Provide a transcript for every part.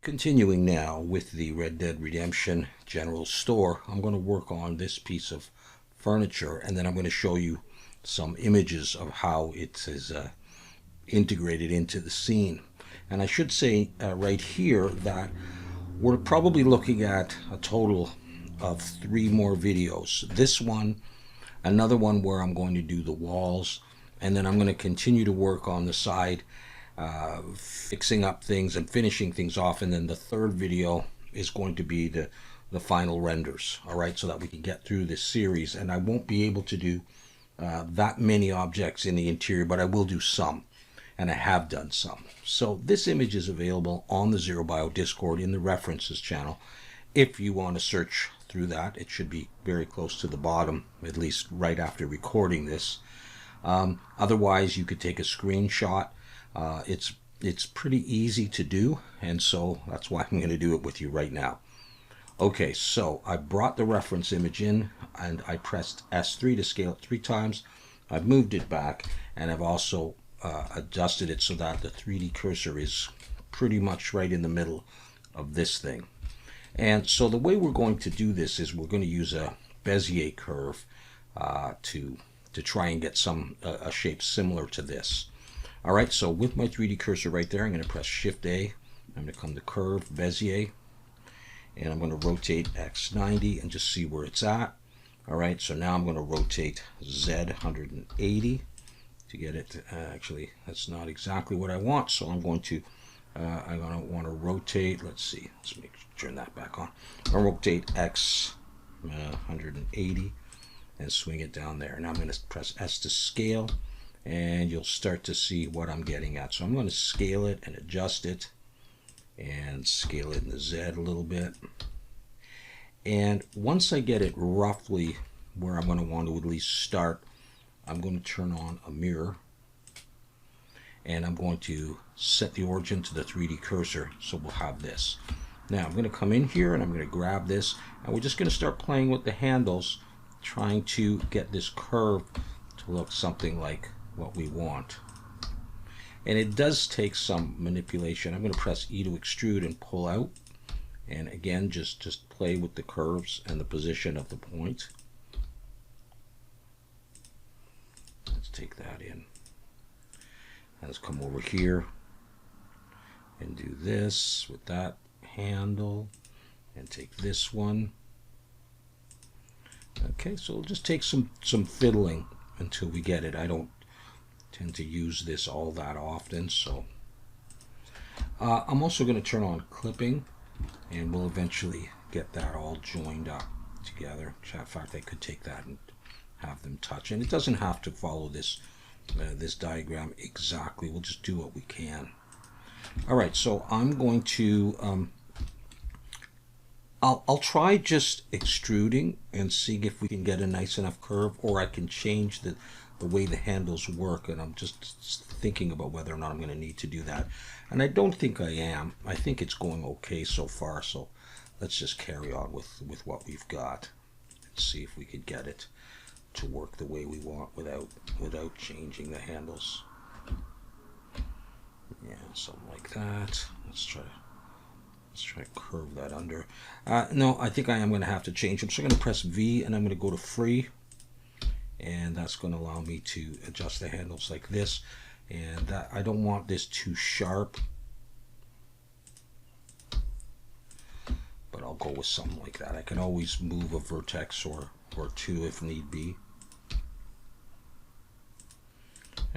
Continuing now with the Red Dead Redemption General Store, I'm going to work on this piece of furniture, and then I'm going to show you some images of how it is integrated into the scene. And I should say right here that we're probably looking at a total of 3 more videos. This one, another one where I'm going to do the walls, and then I'm going to continue to work on the side, fixing up things and finishing things off. And then the third video is going to be the final renders. All right, so that we can get through this series. And I won't be able to do that many objects in the interior, but I will do some, and I have done some. So this image is available on the Zero Bio Discord in the references channel. If you want to search through that, it should be very close to the bottom, at least right after recording this. Otherwise, you could take a screenshot. It's pretty easy to do, and so that's why I'm going to do it with you right now. Okay, so I brought the reference image in, and I pressed S3 to scale it 3 times. I've moved it back, and I've also adjusted it so that the 3D cursor is pretty much right in the middle of this thing. And so the way we're going to do this is we're going to use a Bezier curve to try and get a shape similar to this. All right, so with my 3D cursor right there, I'm going to press Shift A. I'm going to come to Curve, Bezier, and I'm going to rotate X 90 and just see where it's at. All right, so now I'm going to rotate Z 180 to get it. Actually, that's not exactly what I want, so I'm going to want to rotate. Let's see. Let's turn that back on. I'll rotate X 180 and swing it down there. Now I'm going to press S to scale, and you'll start to see what I'm getting at. So I'm going to scale it and adjust it and scale it in the Z a little bit. And once I get it roughly where I'm going to want to at least start, I'm going to turn on a mirror, and I'm going to set the origin to the 3D cursor, so we'll have this. Now I'm going to come in here and I'm going to grab this, and we're just going to start playing with the handles, trying to get this curve to look something like what we want. And it does take some manipulation. I'm going to press E to extrude and pull out, and again just play with the curves and the position of the point. Let's take that in. Let's come over here and do this with that handle, and take this one. Okay, so it'll just take some fiddling until we get it. I don't tend to use this all that often, so I'm also going to turn on clipping, and we'll eventually get that all joined up together. In fact, I could take that and have them touch, and it doesn't have to follow this diagram exactly. We'll just do what we can. All right, so I'm going to I'll try just extruding and seeing if we can get a nice enough curve, or I can change the way the handles work, and I'm just thinking about whether or not I'm going to need to do that. And I don't think I am. I think it's going okay so far, so let's just carry on with what we've got and see if we could get it to work the way we want without changing the handles. Yeah, something like that. Let's try to curve that under. No, I think I am going to have to change them. So I'm going to press V, and I'm going to go to free, and that's going to allow me to adjust the handles like this. And I don't want this too sharp, but I'll go with something like that. I can always move a vertex or two if need be.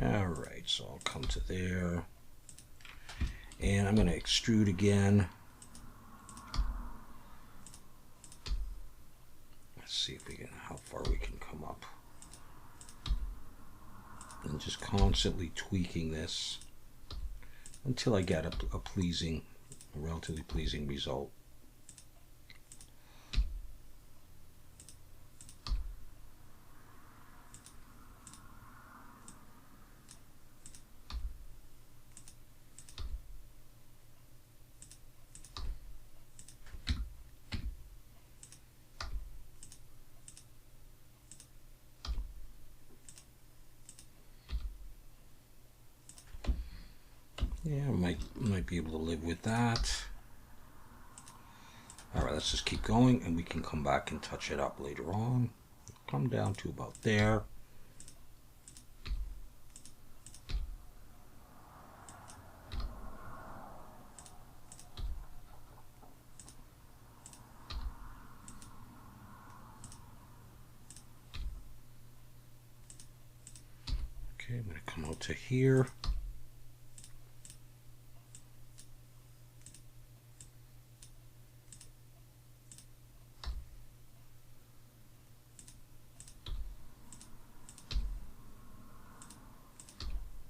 Alright, so I'll come to there, and I'm going to extrude again. Let's see if how far we can come up. And just constantly tweaking this until I get a relatively pleasing result. Yeah, I might be able to live with that. All right, let's just keep going, and we can come back and touch it up later on. Come down to about there. Okay, I'm going to come out to here.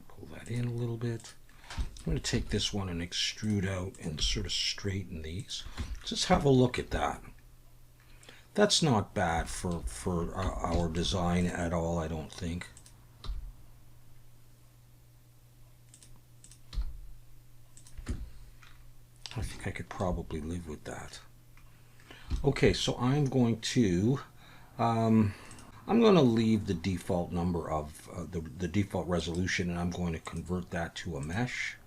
Pull that in a little bit. I'm going to take this one and extrude out and sort of straighten these. Just have a look at that. That's not bad for our design at all, I don't think. I think I could probably live with that. Okay, so I'm going to leave the default number of the default resolution, and I'm going to convert that to a mesh.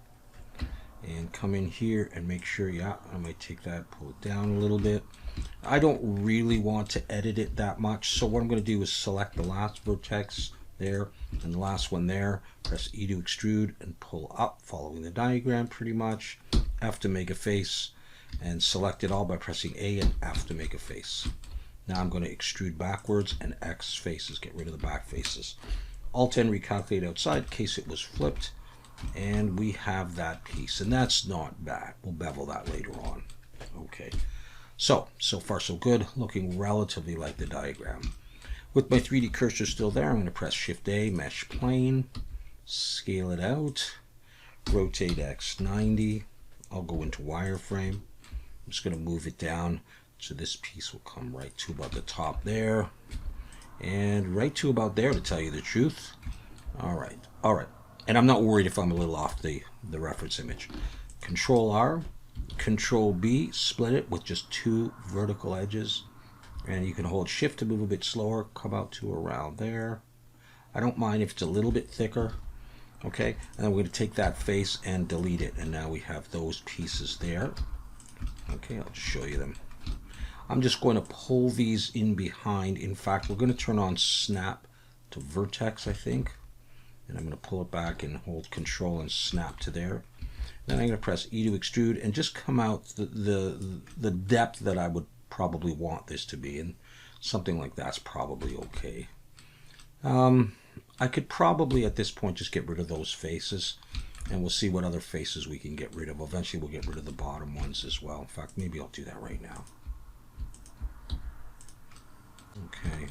And come in here and make sure, yeah, I might take that, pull it down a little bit. I don't really want to edit it that much, so what I'm going to do is select the last vertex there and the last one there, press E to extrude and pull up, following the diagram pretty much. F to make a face, and select it all by pressing A and F to make a face. Now I'm going to extrude backwards and X faces, get rid of the back faces. Alt N recalculate outside in case it was flipped, and we have that piece, and that's not bad. We'll bevel that later on. Okay, so far so good, looking relatively like the diagram. With my 3D cursor still there, I'm going to press Shift A, mesh plane, scale it out, rotate X 90. I'll go into wireframe. I'm just going to move it down so this piece will come right to about the top there, and right to about there, to tell you the truth. All right. And I'm not worried if I'm a little off the reference image. Control R, Control B, split it with just 2 vertical edges, and you can hold Shift to move a bit slower, come out to around there. I don't mind if it's a little bit thicker. Okay, and then we're going to take that face and delete it, and now we have those pieces there. Okay, I'll just show you them. I'm just going to pull these in behind. In fact, we're going to turn on snap to vertex, I think, and I'm going to pull it back and hold Control and snap to there. Then I'm going to press E to extrude and just come out the depth that I would probably want this to be, and something like that's probably okay. I could probably at this point just get rid of those faces, and we'll see what other faces we can get rid of. Eventually we'll get rid of the bottom ones as well. In fact, maybe I'll do that right now. Okay.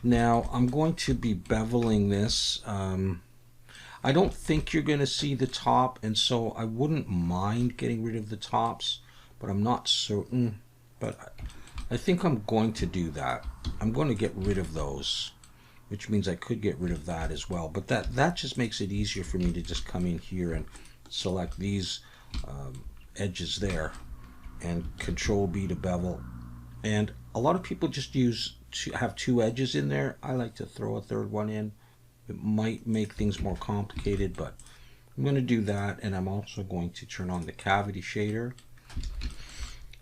Now I'm going to be beveling this. I don't think you're going to see the top, and so I wouldn't mind getting rid of the tops, but I'm not certain. But I think I'm going to do that. I'm going to get rid of those, which means I could get rid of that as well. But that just makes it easier for me to just come in here and select these edges there, and Control B to bevel. And a lot of people just have 2 edges in there. I like to throw a 3rd one in. It might make things more complicated, but I'm going to do that. And I'm also going to turn on the cavity shader.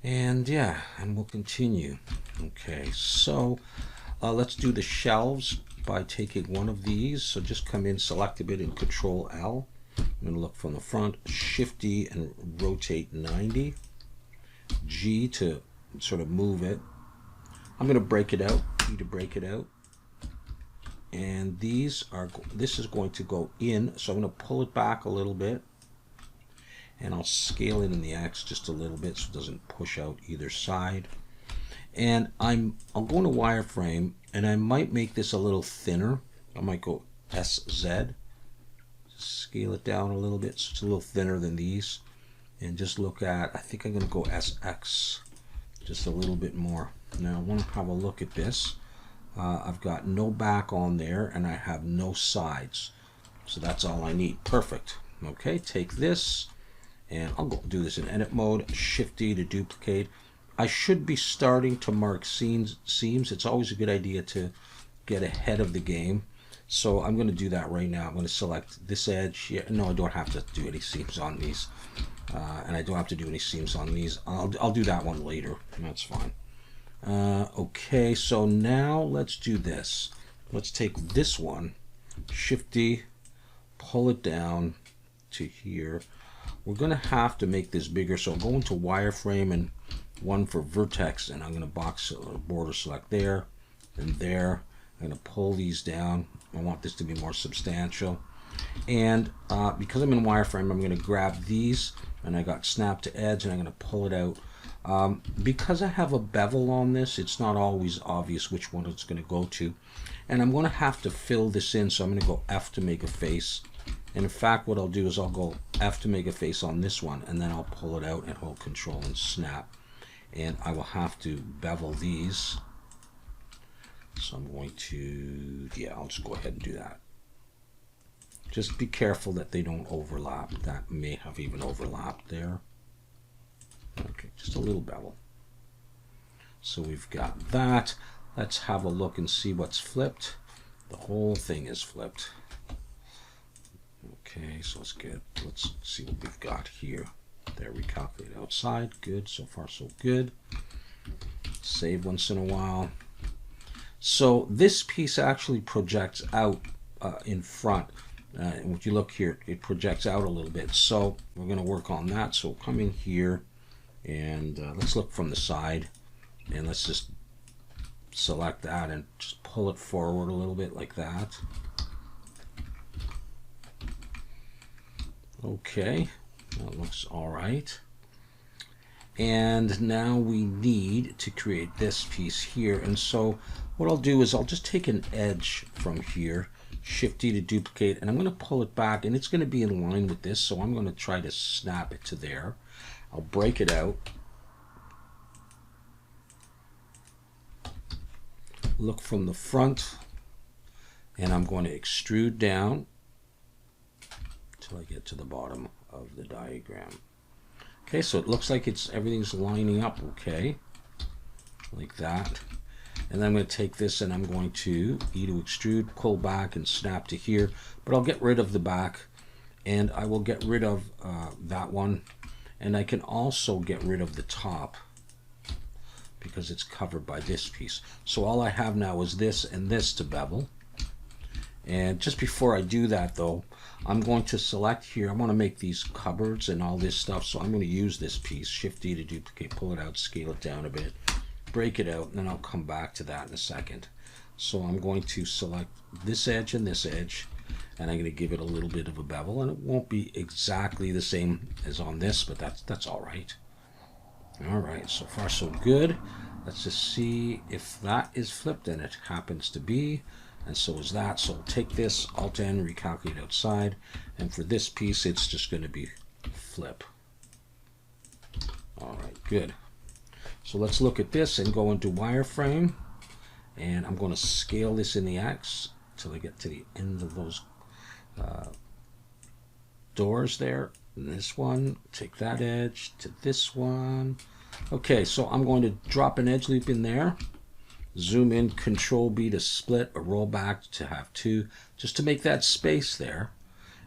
And yeah, and we'll continue. Okay, so let's do the shelves by taking one of these. So just come in, select a bit, and Control L. I'm going to look from the front, Shift D and rotate 90. G to sort of move it. I'm going to break it out, E to break it out. And this is going to go in, so I'm going to pull it back a little bit, and I'll scale it in the X just a little bit so it doesn't push out either side. And I'll go into wireframe, and I might make this a little thinner. I might go SZ, scale it down a little bit so it's a little thinner than these, and just look at, I think I'm going to go SX just a little bit more. Now I want to have a look at this. I've got no back on there, and I have no sides, so that's all I need. Perfect. Okay, take this, and I'll go do this in edit mode, Shift D to duplicate. I should be starting to mark seams. It's always a good idea to get ahead of the game, so I'm going to do that right now. I'm going to select this edge. Yeah, no, I don't have to do any seams on these. and I don't have to do any seams on these. I'll do that one later. That's fine. Okay, so now let's do this. Let's take this one, Shift D, pull it down to here. We're going to have to make this bigger, so I'll go into wireframe and one for vertex, and I'm going to box border select there and there. I'm going to pull these down. I want this to be more substantial. And because I'm in wireframe, I'm going to grab these, and I got snap to edge, and I'm going to pull it out. Because I have a bevel on this, it's not always obvious which one it's going to go to. And I'm going to have to fill this in, so I'm going to go F to make a face. And in fact, what I'll do is I'll go F to make a face on this one, and then I'll pull it out and hold Control and snap. And I will have to bevel these. So I'm going to, yeah, I'll just go ahead and do that. Just be careful that they don't overlap. That may have even overlapped there. Okay, just a little bevel. So we've got that. Let's have a look and see what's flipped. The whole thing is flipped. Okay, so let's see what we've got here. There, we calculate outside. Good, so far so good. Save once in a while. So this piece actually projects out in front. And if you look here, it projects out a little bit. So we're going to work on that. So come in here and let's look from the side, and let's just select that and just pull it forward a little bit like that. Okay, that looks all right. And now we need to create this piece here. And so what I'll do is I'll just take an edge from here, Shift D to duplicate, and I'm going to pull it back, and it's going to be in line with this. So I'm going to try to snap it to there. I'll break it out. Look from the front, and I'm going to extrude down until I get to the bottom of the diagram. Okay, so it looks like everything's lining up okay, like that. And then I'm going to take this and I'm going to E to extrude, pull back and snap to here, but I'll get rid of the back, and I will get rid of that one, and I can also get rid of the top because it's covered by this piece. So all I have now is this and this to bevel. And just before I do that though, I'm going to select here, I want to make these cupboards and all this stuff, so I'm going to use this piece, Shift D to duplicate, pull it out, scale it down a bit, break it out, and then I'll come back to that in a second. So I'm going to select this edge and this edge, and I'm going to give it a little bit of a bevel, and it won't be exactly the same as on this, but that's all right. All right, so far so good. Let's just see if that is flipped, and it happens to be, and so is that. So I'll take this, Alt N, recalculate outside, and for this piece it's just going to be flip. All right, good. So let's look at this and go into wireframe, and I'm going to scale this in the X till I get to the end of those doors there. And this one, take that edge to this one. Okay, so I'm going to drop an edge loop in there, zoom in, Control B to split or roll back to have two, just to make that space there.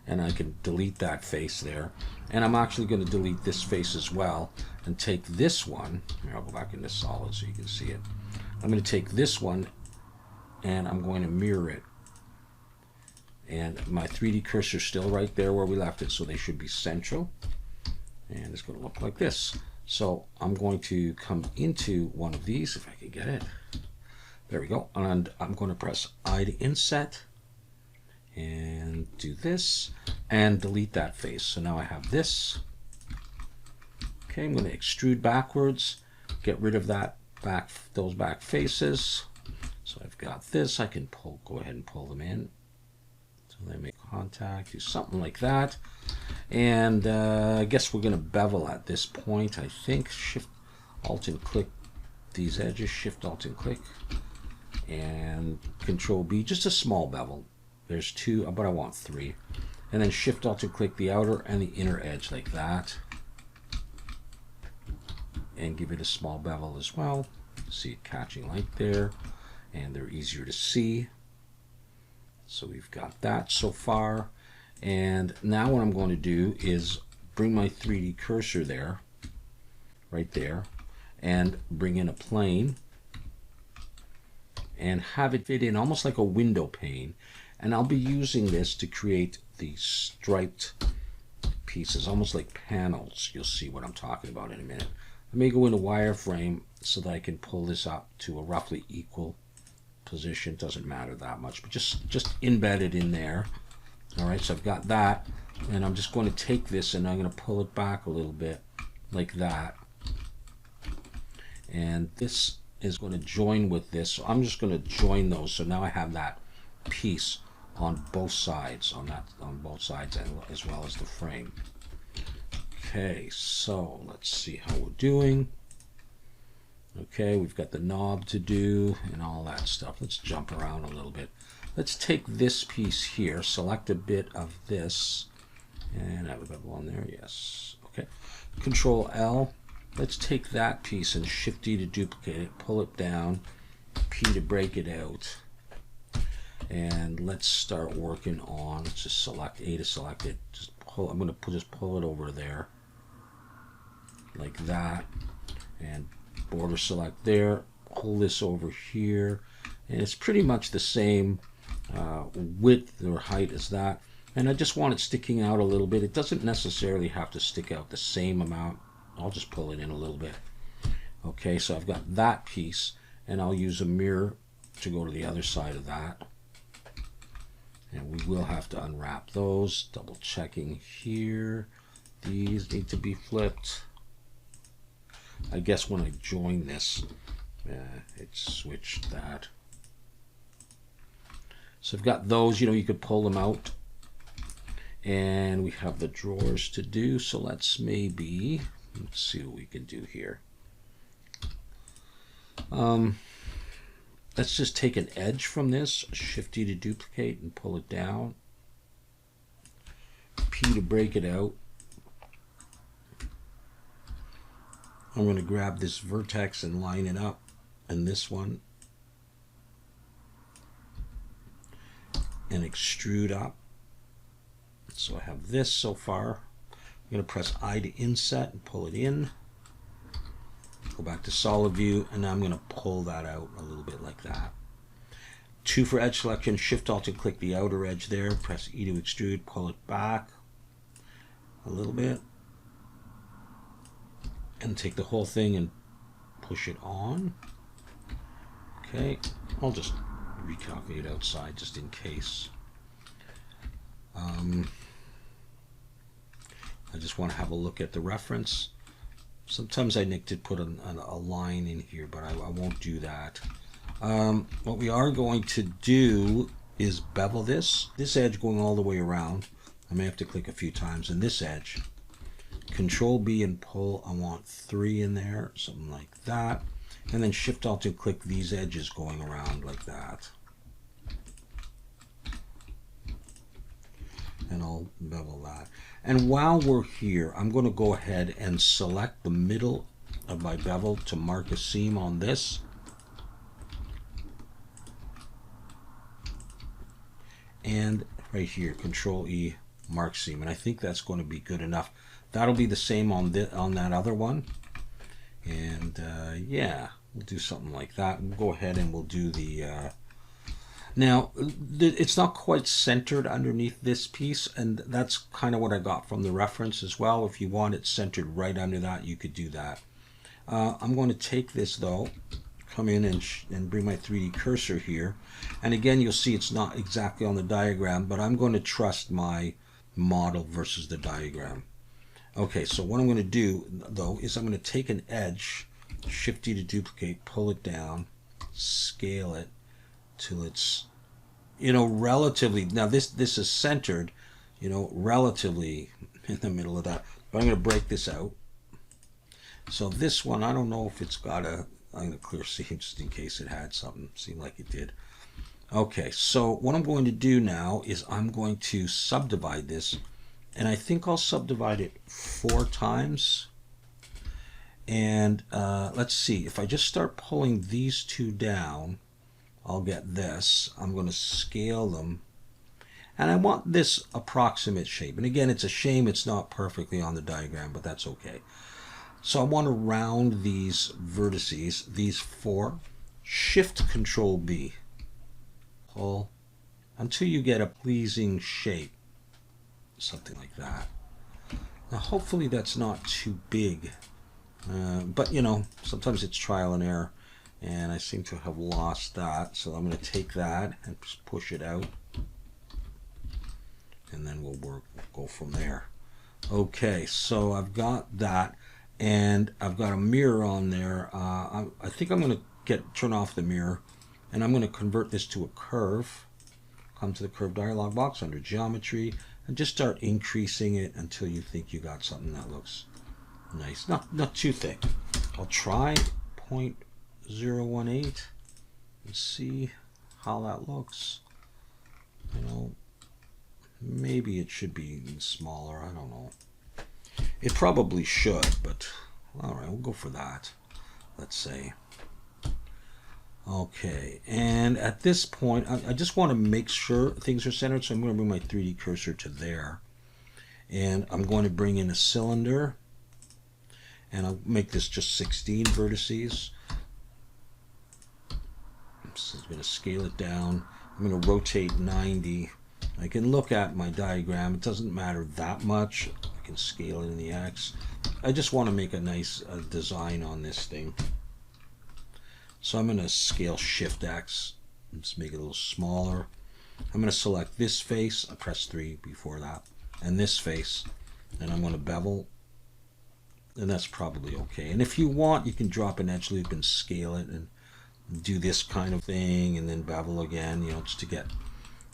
And I can delete that face there. And I'm actually going to delete this face as well and take this one. Here, I'll go back into solid so you can see it. I'm going to take this one and I'm going to mirror it. And my 3D cursor is still right there where we left it, so they should be central. And it's going to look like this. So I'm going to come into one of these, if I can get it. There we go. And I'm going to press I to inset and do this and delete that face. So now I have this. Okay, I'm going to extrude backwards, get rid of that those back faces. So I've got this. I can go ahead and pull them in. They make contact, do something like that. And I guess we're going to bevel at this point. I think Shift Alt and click these edges, Shift Alt and click, and Control B, just a small bevel. There's two, but I want three. And then Shift Alt and click the outer and the inner edge like that. And give it a small bevel as well. See it catching light there, and they're easier to see. So we've got that so far. And now what I'm going to do is bring my 3D cursor there, right there, and bring in a plane and have it fit in almost like a window pane. And I'll be using this to create these striped pieces, almost like panels. You'll see what I'm talking about in a minute. Let me go into wireframe so that I can pull this up to a roughly equal position. Doesn't matter that much, but just embed it in there. All right, so I've got that, and I'm just going to take this and I'm going to pull it back a little bit like that. And this is going to join with this. So I'm just going to join those. So now I have that piece on both sides, on both sides, as well as the frame. Okay, so let's see how we're doing. Okay, we've got the knob to do and all that stuff. Let's jump around a little bit. Let's take this piece here, select a bit of this, and have a bevel on there. Yes. Okay. Control L. Let's take that piece and Shift D to duplicate it, pull it down, P to break it out. And let's start working on, let's just select A to select it. Just pull, I'm going to just pull it over there like that, and border select there, pull this over here, and it's pretty much the same width or height as that. And I just want it sticking out a little bit. It doesn't necessarily have to stick out the same amount. I'll just pull it in a little bit. Okay, so I've got that piece, and I'll use a mirror to go to the other side of that. And we will have to unwrap those, double checking here. These need to be flipped. I guess when I join this, it switched that. So I've got those, you could pull them out. And we have the drawers to do, so let's see what we can do here. Let's just take an edge from this, Shift D to duplicate and pull it down, P to break it out. I'm going to grab this vertex and line it up, and this one, and extrude up. So I have this so far. I'm going to press I to inset and pull it in. Go back to solid view, and now I'm going to pull that out a little bit like that. 2 for edge selection, Shift Alt and click the outer edge there, press E to extrude, pull it back a little bit, and take the whole thing and push it on. Okay, I'll just recalculate outside just in case. I just want to have a look at the reference. Sometimes I need to put a line in here, but I won't do that. What we are going to do is bevel this edge going all the way around. I may have to click a few times, and this edge. Control B and pull. I want 3 in there, something like that. And then Shift Alt and click these edges going around like that. And I'll bevel that. And while we're here, I'm going to go ahead and select the middle of my bevel to mark a seam on this. And right here, Control E, mark seam. And I think that's going to be good enough. That'll be the same on that other one. And yeah, we'll do something like that. We'll go ahead and we'll do the... Now, it's not quite centered underneath this piece, and that's kind of what I got from the reference as well. If you want it centered right under that, you could do that. I'm going to take this, though, come in and bring my 3D cursor here. And again, you'll see it's not exactly on the diagram, but I'm going to trust my model versus the diagram. Okay, so what I'm going to do, though, is I'm going to take an edge, Shift D to duplicate, pull it down, scale it till it's, relatively, now this is centered, relatively in the middle of that. But I'm going to break this out. So this one, I don't know if it's got I'm going to clear seam just in case it had something. Seemed like it did. Okay, so what I'm going to do now is I'm going to subdivide this. And I think I'll subdivide it 4 times. And let's see, if I just start pulling these 2 down, I'll get this. I'm going to scale them. And I want this approximate shape. And again, it's a shame it's not perfectly on the diagram, but that's okay. So I want to round these vertices, these four. Shift Control B. Pull until you get a pleasing shape. Something like that. Now hopefully that's not too big. But you know, sometimes it's trial and error. And I seem to have lost that. So I'm going to take that and just push it out. And then we'll go from there. Okay, so I've got that. And I've got a mirror on there. I think I'm going to turn off the mirror. And I'm going to convert this to a curve. Come to the curve dialog box under geometry. And just start increasing it until you think you got something that looks nice. Not too thick. I'll try 0.018 and see how that looks. You know, maybe it should be even smaller. I don't know. It probably should, but all right, we'll go for that. Let's say. Okay, and at this point, I just want to make sure things are centered, so I'm going to bring my 3D cursor to there. And I'm going to bring in a cylinder, and I'll make this just 16 vertices. I'm just going to scale it down. I'm going to rotate 90. I can look at my diagram. It doesn't matter that much. I can scale it in the X. I just want to make a nice design on this thing. So I'm going to scale Shift X. Let's make it a little smaller. I'm going to select this face. I pressed 3 before that. And this face. And I'm going to bevel. And that's probably okay. And if you want, you can drop an edge loop and scale it and do this kind of thing and then bevel again, you know, just to get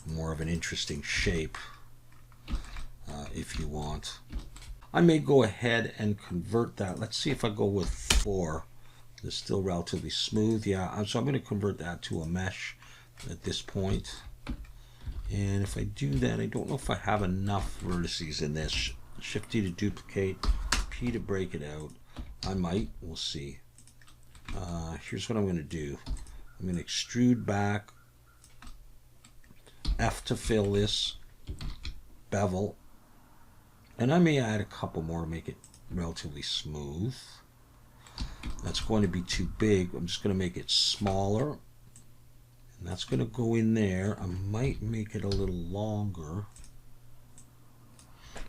more of an interesting shape if you want. I may go ahead and convert that. Let's see if I go with 4. It's still relatively smooth. Yeah, so I'm going to convert that to a mesh at this point. And if I do that, I don't know if I have enough vertices in this. Shift T to duplicate, P to break it out. I might. We'll see. Here's what I'm going to do. I'm going to extrude back, F to fill this, bevel, and I may add a couple more to make it relatively smooth. That's going to be too big. I'm just going to make it smaller, and that's going to go in there. I might make it a little longer.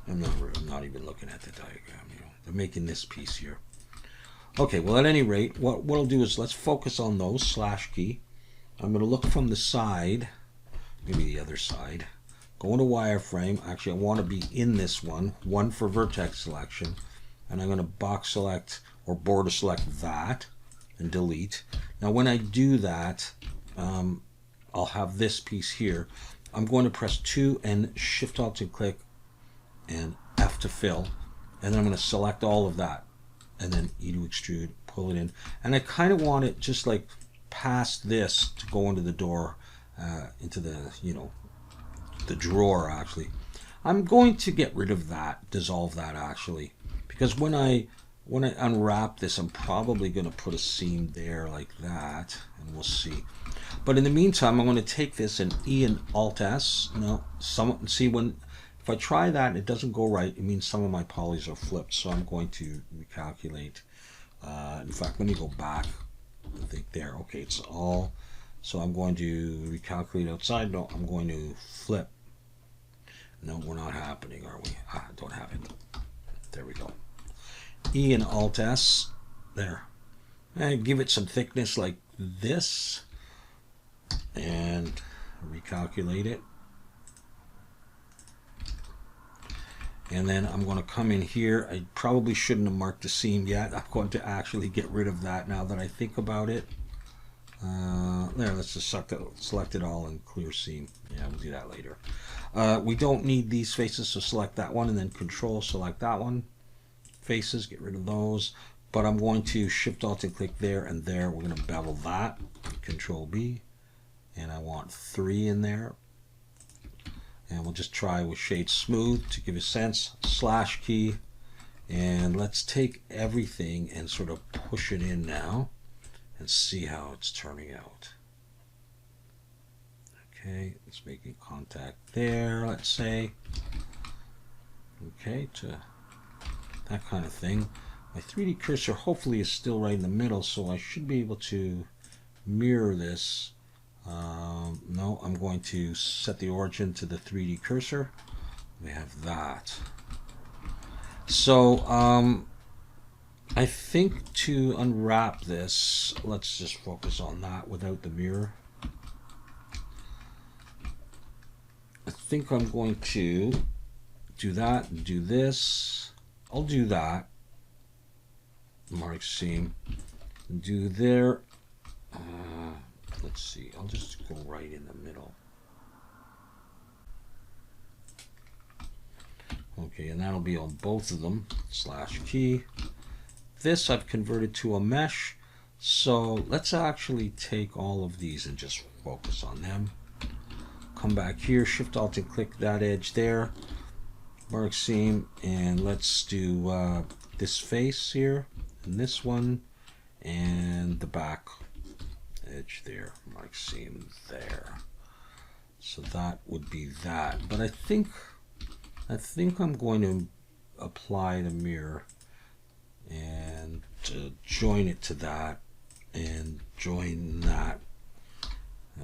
I'm not even looking at the diagram. You know, they're making this piece here. Okay, well, at any rate, what I'll do is let's focus on those, slash key. I'm going to look from the side, maybe the other side. Go into wireframe. Actually, I want to be in this one for vertex selection. And I'm going to box select or border select that and delete. Now, when I do that, I'll have this piece here. I'm going to press 2 and Shift Alt and click and F to fill. And then I'm going to select all of that. And then E to extrude, pull it in. And I kind of want it just like past this to go into the door, into the, you know, the drawer actually. I'm going to get rid of that, dissolve that actually. Because when I unwrap this, I'm probably going to put a seam there like that. And we'll see. But in the meantime, I'm going to take this and E and Alt S. No, see when... If I try that and it doesn't go right, it means some of my polys are flipped, so I'm going to recalculate. In fact, let me go back. I think there. Okay, it's all. So I'm going to recalculate outside. No, I'm going to flip. No, we're not happening, are we? Don't have it. There we go. E and Alt S. There. And give it some thickness like this. And recalculate it. And then I'm going to come in here. I probably shouldn't have marked the seam yet. I'm going to actually get rid of that now that I think about it. There, let's just select it all and clear seam. Yeah, we'll do that later. We don't need these faces, so select that one and then Control, select that one. Faces, get rid of those. But I'm going to Shift Alt and click there and there. We're going to bevel that. Control B. And I want 3 in there. And we'll just try with shade smooth to give a sense. Slash key. And let's take everything and sort of push it in now and see how it's turning out. Okay, it's making contact there, let's say. Okay, to that kind of thing. My 3D cursor hopefully is still right in the middle, so I should be able to mirror this. No, I'm going to set the origin to the 3D cursor. We have that. So I think to unwrap this, let's just focus on that without the mirror. I think I'm going to do that and do this. I'll do that. Mark seam. Do there. Let's see. I'll just go right in the middle. Okay, and that'll be on both of them. Slash key. This I've converted to a mesh. So let's actually take all of these and just focus on them. Come back here, Shift Alt and click that edge there. Mark seam, and let's do this face here, and this one, and the back edge there. Mark seam there. So that would be that. But I think I'm going to apply the mirror and join it to that and join that.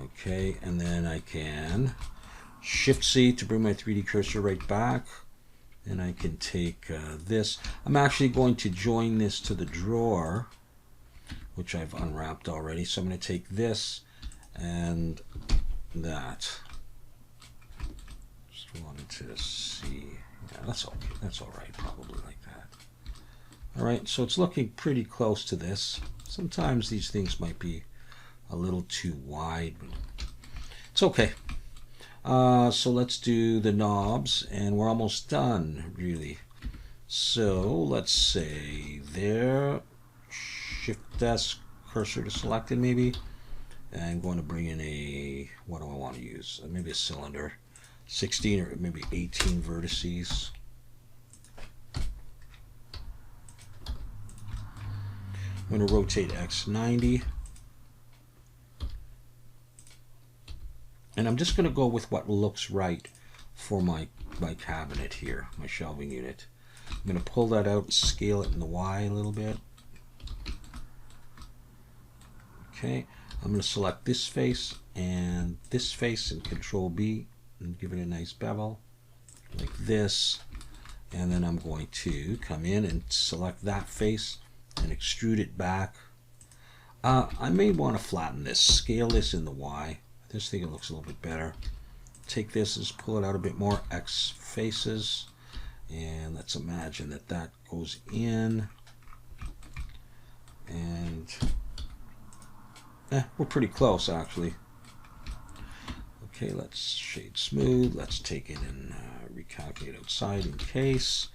Okay, and then I can Shift C to bring my 3D cursor right back, and I can take this. I'm actually going to join this to the drawer, which I've unwrapped already. So I'm going to take this and that. Just wanted to see. Yeah, that's okay. That's all right. Probably like that. All right. So it's looking pretty close to this. Sometimes these things might be a little too wide, but it's okay. So let's do the knobs, and we're almost done, really. So let's say there, Shift S, cursor to selected maybe. And I'm going to bring in a, what do I want to use? Maybe a cylinder, 16 or maybe 18 vertices. I'm going to rotate X 90. And I'm just going to go with what looks right for my cabinet here, my shelving unit. I'm going to pull that out and scale it in the Y a little bit. Okay, I'm going to select this face and Control B and give it a nice bevel like this. And then I'm going to come in and select that face and extrude it back. I may want to flatten this, scale this in the Y. I just think it looks a little bit better. Take this and just pull it out a bit more. X faces, and let's imagine that that goes in, and we're pretty close actually. Okay, let's shade smooth. Let's take it and recalculate outside in case,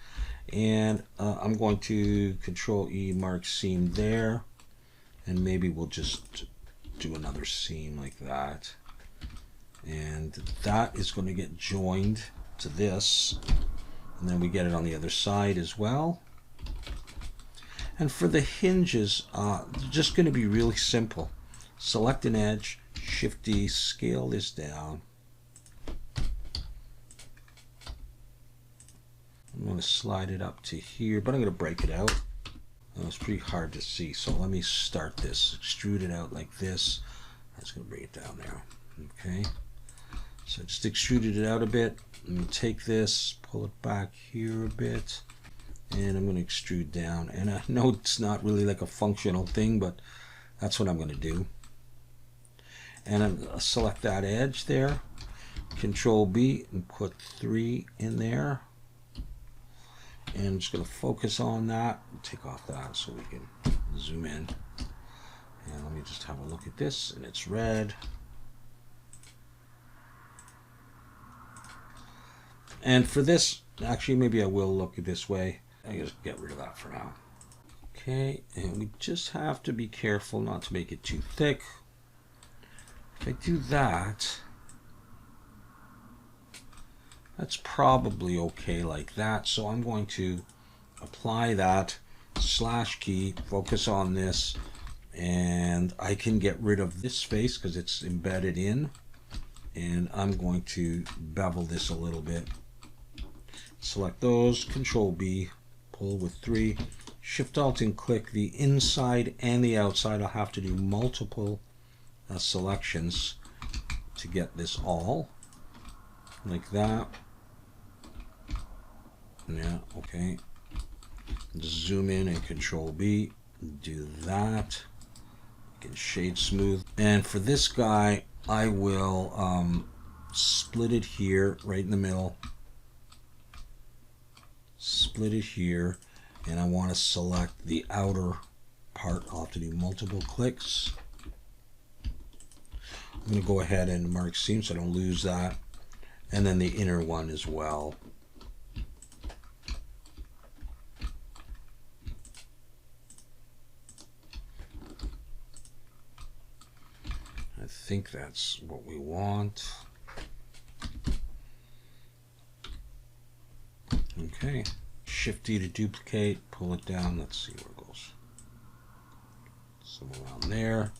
and I'm going to Control E, mark seam there, and maybe we'll just do another seam like that. And that is going to get joined to this, and then we get it on the other side as well. And for the hinges, they're just going to be really simple. Select an edge, Shift D, scale this down. I'm going to slide it up to here, but I'm going to break it out. Oh, it's pretty hard to see, so let me start this. Extrude it out like this. I'm just going to bring it down there. Okay. So just extruded it out a bit. I'm going to take this, pull it back here a bit, and I'm going to extrude down. And I know it's not really like a functional thing, but that's what I'm going to do. And I'm select that edge there, Control B, and put 3 in there. And I'm just going to focus on that, take off that so we can zoom in. And let me just have a look at this, and it's red. And for this, actually maybe I will look at this way. I just get rid of that for now. Okay, and we just have to be careful not to make it too thick. If I do that, that's probably okay like that. So I'm going to apply that, slash key, focus on this, and I can get rid of this face because it's embedded in. and I'm going to bevel this a little bit. Select those, Control B, pull with 3, Shift Alt and click the inside and the outside. I'll have to do multiple selections to get this all like that. Yeah, okay. Just zoom in and Control B, do that. You can shade smooth. And for this guy, I will split it here, right in the middle. Split it here, and I want to select the outer part. I'll have to do multiple clicks. I'm going to go ahead and mark seam so I don't lose that, and then the inner one as well. I think that's what we want. Okay, Shift D to duplicate, pull it down. Let's see where it goes. Somewhere around there.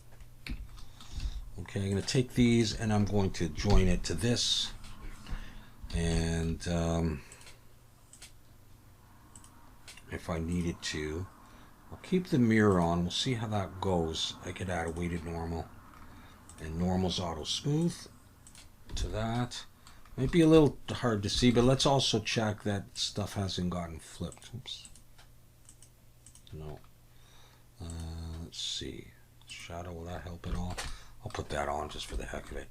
Okay, I'm going to take these and I'm going to join it to this. And if I needed to, I'll keep the mirror on. We'll see how that goes. I could add a weighted normal. And normal's auto smooth to that. Might be a little hard to see, but let's also check that stuff hasn't gotten flipped. Oops. No. Let's see. Shadow, will that help at all? I'll put that on just for the heck of it.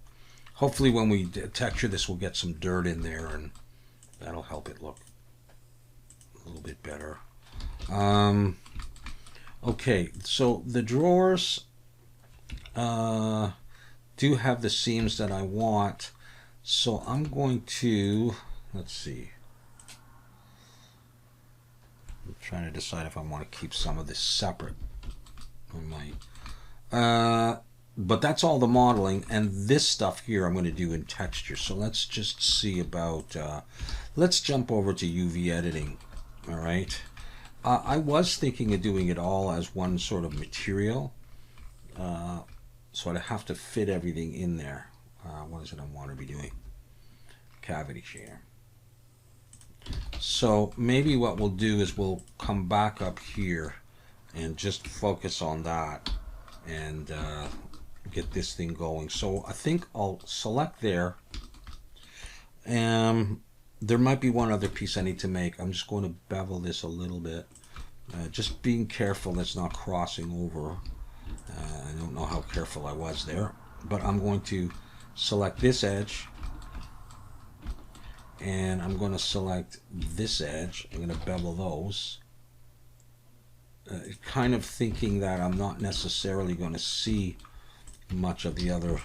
Hopefully when we texture this, we'll get some dirt in there, and that'll help it look a little bit better. Okay, so the drawers do have the seams that I want. So I'm going to, let's see. I'm trying to decide if I want to keep some of this separate. I might. But that's all the modeling, and this stuff here I'm going to do in texture. So let's just see about, let's jump over to UV editing. All right. I was thinking of doing it all as one sort of material. So I'd have to fit everything in there. What is it I want to be doing? Cavity shader. So maybe what we'll do is we'll come back up here and just focus on that and get this thing going. So I think I'll select there. There might be one other piece I need to make. I'm just going to bevel this a little bit. Just being careful that's not crossing over. I don't know how careful I was there, but I'm going to select this edge, and I'm going to select this edge. I'm going to bevel those, kind of thinking that I'm not necessarily going to see much of the other,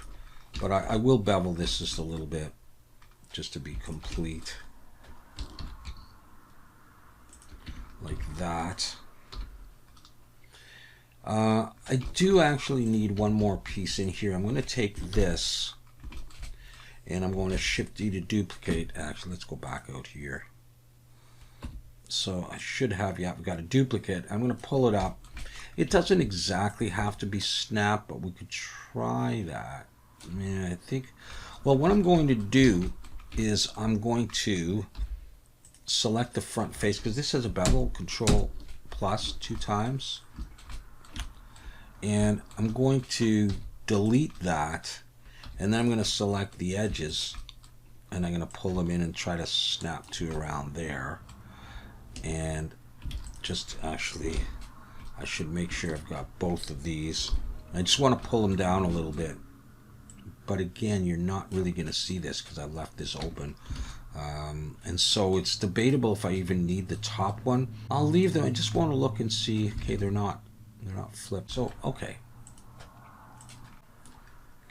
but I will bevel this just a little bit just to be complete, like that. I do actually need one more piece in here. I'm going to take this and I'm going to Shift D to duplicate. Actually, let's go back out here. So I should have, yeah, I've got a duplicate. I'm going to pull it up. It doesn't exactly have to be snapped, but we could try that. Yeah, I think, well, what I'm going to do is I'm going to select the front face, because this has a bevel, Control plus 2 times. And I'm going to delete that, and then I'm going to select the edges, and I'm going to pull them in and try to snap to around there. And just actually, I should make sure I've got both of these. I just want to pull them down a little bit, but again, you're not really going to see this because I left this open. And so it's debatable if I even need the top one. I'll leave them. I just want to look and see. Okay, they're not flipped. So okay,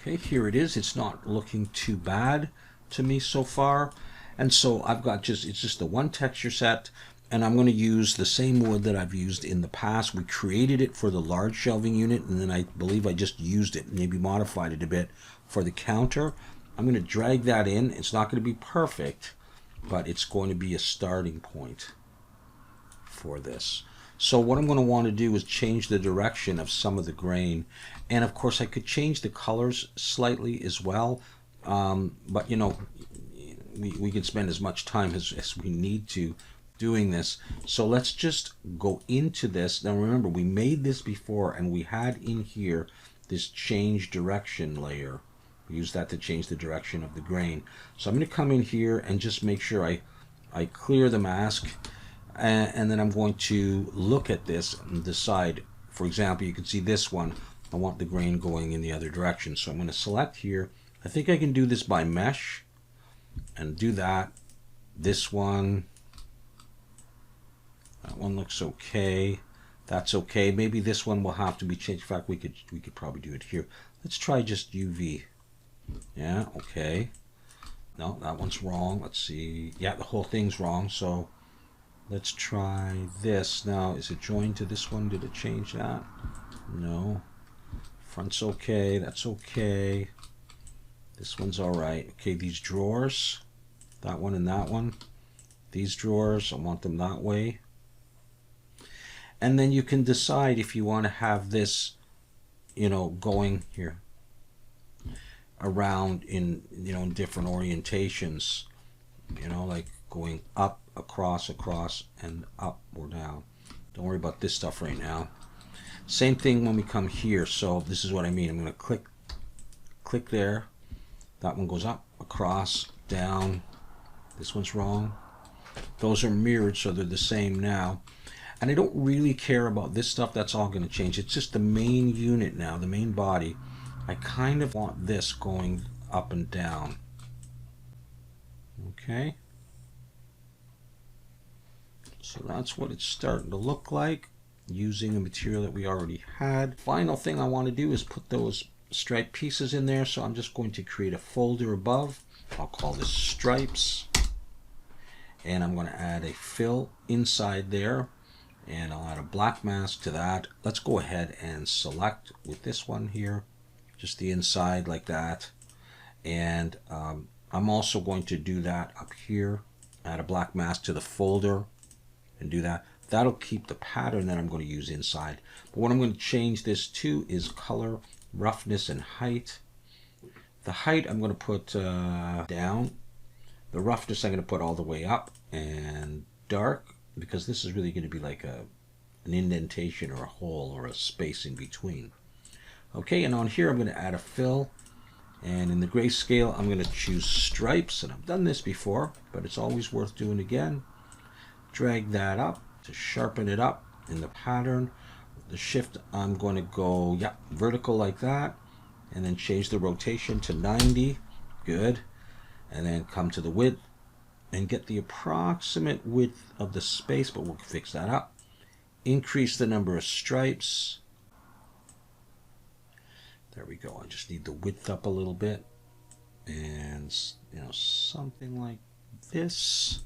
here it is. It's not looking too bad to me so far. And so I've got it's just the one texture set, and I'm going to use the same wood that I've used in the past. We created it for the large shelving unit, and then I believe I just used it, maybe modified it a bit for the counter. I'm going to drag that in. It's not going to be perfect, but it's going to be a starting point for this. So what I'm going to want to do is change the direction of some of the grain. And of course I could change the colors slightly as well, But you know, we can spend as much time as we need to doing this. So let's just go into this. Now remember, we made this before, and we had in here this change direction layer. We use that to change the direction of the grain. So I'm going to come in here and just make sure I clear the mask, and then I'm going to look at this and decide. For example, you can see this one, I want the grain going in the other direction. So I'm going to select here. I think I can do this by mesh and do that. This one, that one looks okay. That's okay. Maybe this one will have to be changed. In fact, we could probably do it here. Let's try just UV. Yeah, okay. No, that one's wrong. Let's see. Yeah, the whole thing's wrong. So let's try this. Now, is it joined to this one? Did it change that? No. Front's okay. That's okay. This one's all right. Okay, these drawers, that one and that one. These drawers, I want them that way. And then you can decide if you want to have this, you know, going here around in, you know, in different orientations, you know, like going up, across, and up or down. Don't worry about this stuff right now. Same thing when we come here. So this is what I mean. I'm going to click there. That one goes up, across, down. This one's wrong. Those are mirrored, so they're the same now. And I don't really care about this stuff. That's all going to change. It's just the main unit now, the main body. I kind of want this going up and down. Okay. So that's what it's starting to look like using a material that we already had. Final thing I want to do is put those striped pieces in there. So I'm just going to create a folder above. I'll call this stripes. And I'm going to add a fill inside there. And I'll add a black mask to that. Let's go ahead and select with this one here, just the inside like that. And I'm also going to do that up here, add a black mask to the folder and do that. That'll keep the pattern that I'm going to use inside. But what I'm going to change this to is color, roughness, and height. The height I'm going to put down. The roughness I'm going to put all the way up, and dark, because this is really going to be like an indentation or a hole or a space in between. Okay, and on here I'm going to add a fill, and in the grayscale I'm going to choose stripes, and I've done this before, but it's always worth doing again. Drag that up to sharpen it up in the pattern. The shift, I'm going to go vertical like that, and then change the rotation to 90. Good. And then come to the width and get the approximate width of the space, but we'll fix that up. Increase the number of stripes. There we go. I just need the width up a little bit, and you know, something like this.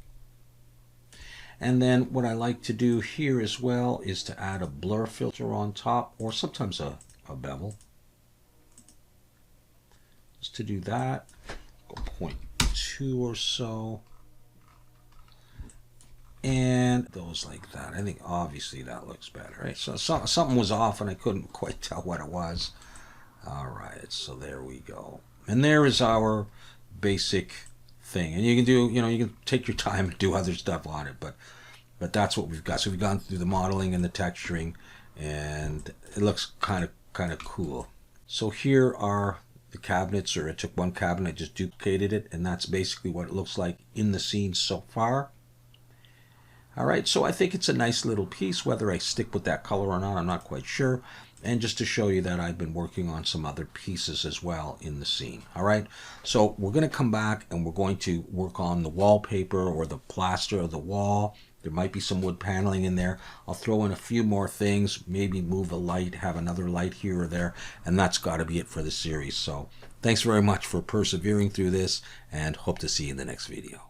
And then what I like to do here as well is to add a blur filter on top, or sometimes a bevel. Just to do that, go 0.2 or so. And those like that. I think obviously that looks better, right? So something was off and I couldn't quite tell what it was. All right, so there we go. And there is our basic thing. And you can do, you know, you can take your time and do other stuff on it, but that's what we've got. So we've gone through the modeling and the texturing, and it looks kind of cool. So here are the cabinets, or I took one cabinet, I just duplicated it, and that's basically what it looks like in the scene so far. All right, so I think it's a nice little piece. Whether I stick with that color or not, I'm not quite sure. And just to show you that I've been working on some other pieces as well in the scene. All right, so we're going to come back and we're going to work on the wallpaper or the plaster of the wall. There might be some wood paneling in there. I'll throw in a few more things, maybe move a light, have another light here or there, and that's got to be it for the series. So thanks very much for persevering through this, and hope to see you in the next video.